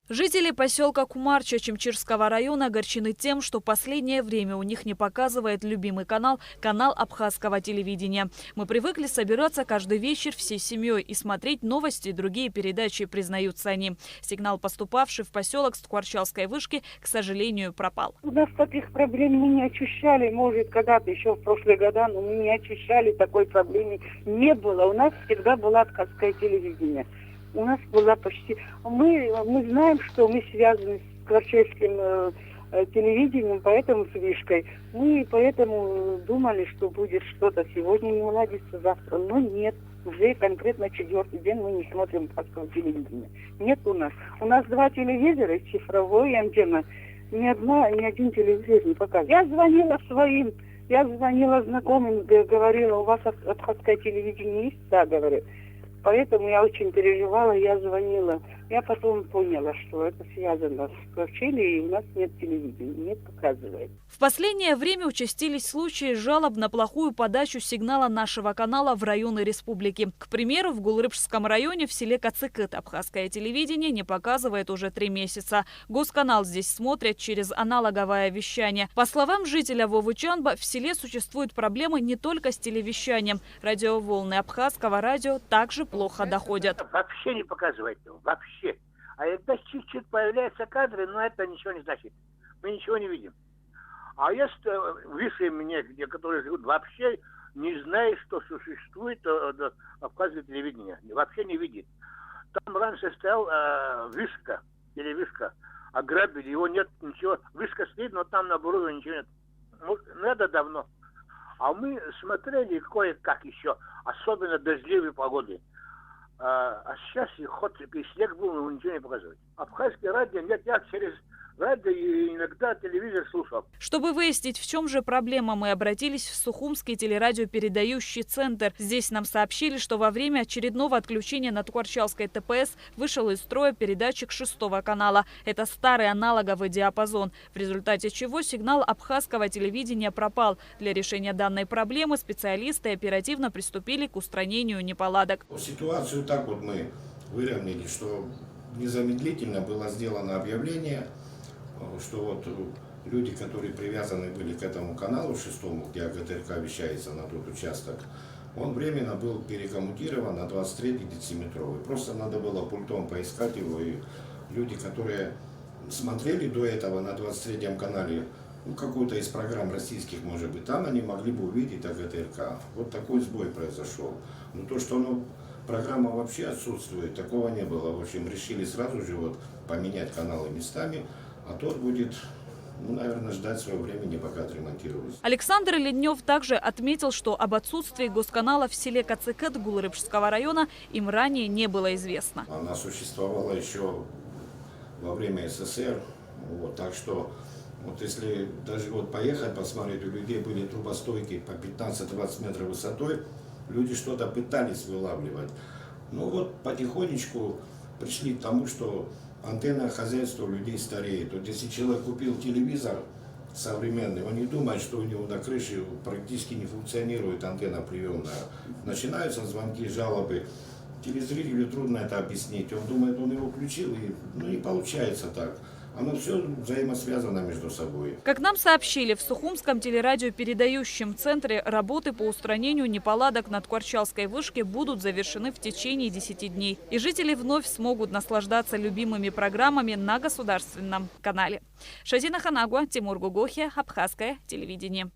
Жители поселка Кумарча Чимчирского района огорчены тем, что последнее время у них не показывает любимый канал абхазского телевидения. Мы привыкли собираться каждый вечер всей семьей и смотреть новости и другие передачи, признаются они. Сигнал, поступавший в поселок с Ткварчалской вышки, к сожалению, пропал. У нас таких проблем мы не ощущали, может, когда-то еще в прошлые года, но мы не ощущали такой проблемы. Не было. У нас всегда было абхазское телевидение. У нас была почти... Мы знаем, что мы связаны с кварчевским телевидением, поэтому с вышкой. Мы поэтому думали, что будет что-то сегодня не уладится, завтра. Но нет. Уже конкретно четвертый день мы не смотрим абхазского телевидения. Нет у нас. У нас 2 телевизора, цифровой антенна. Ни один телевизор не показывает. Я звонила своим, я звонила знакомым, говорила, у вас абхазское телевидение есть? Да, говорят. Поэтому я очень переживала, я звонила. Я потом поняла, что это связано с Кварчелией, и у нас нет телевидения, нет показывает. В последнее время участились случаи жалоб на плохую подачу сигнала нашего канала в районы республики. К примеру, в Гулрыбшском районе в селе Кацыкыт абхазское телевидение не показывает уже 3 месяца. Госканал здесь смотрят через аналоговое вещание. По словам жителя Вовы Чанба, в селе существуют проблемы не только с телевещанием. Радиоволны абхазского радио также плохо доходят. Вообще не показывает, вообще. А когда чуть-чуть появляются кадры, но это ничего не значит. Мы ничего не видим. А есть выше меня, где которые живут, вообще не знают, что существует абхазское телевидение. Вообще не видит. Там раньше стоял вышка, телевышка. Ограбили, его нет, ничего. Вышка стоит, но там на оборудовании ничего нет. Надо давно. А мы смотрели кое-как еще, особенно дождливые погоды. А сейчас хоть и снег был, но ничего не показывает. Абхазское радио нет, я через радио и иногда телевизор слушал. Чтобы выяснить, в чем же проблема, мы обратились в Сухумский телерадиопередающий центр. Здесь нам сообщили, что во время очередного отключения на Ткварчалской ТПС вышел из строя передатчик 6-го канала. Это старый аналоговый диапазон, в результате чего сигнал абхазского телевидения пропал. Для решения данной проблемы специалисты оперативно приступили к устранению неполадок. Ситуацию так вот мы выровняли, что незамедлительно было сделано объявление, что вот люди, которые привязаны были к этому каналу 6-му, где АГТРК вещается на тот участок, он временно был перекоммутирован на 23-й дециметровый. Просто надо было пультом поискать его, и люди, которые смотрели до этого на 23-м канале, какую-то из программ российских, может быть, там они могли бы увидеть АГТРК. Вот такой сбой произошел. Но то, что программа вообще отсутствует, такого не было. В общем, решили сразу же вот поменять каналы местами, а тот будет, наверное, ждать своего времени, пока отремонтируется. Александр Леднев также отметил, что об отсутствии госканала в селе Кацыкыт Гулрыбшского района им ранее не было известно. Она существовала еще во время СССР, вот, так что вот если даже вот поехать посмотреть, у людей были трубостойки по 15-20 метров высотой, люди что-то пытались вылавливать. Ну вот потихонечку пришли к тому, что антенное хозяйство у людей стареет. Вот если человек купил телевизор современный, он не думает, что у него на крыше практически не функционирует антенна приемная. Начинаются звонки, жалобы. Телезрителю трудно это объяснить. Он думает, он его включил, и не получается так. Оно все взаимосвязано между собой. Как нам сообщили, в Сухумском телерадиопередающем центре работы по устранению неполадок на Ткварчалской вышке будут завершены в течение 10 дней. И жители вновь смогут наслаждаться любимыми программами на государственном канале. Шазина Ханагуа, Тимур Гугохи, Абхазское телевидение.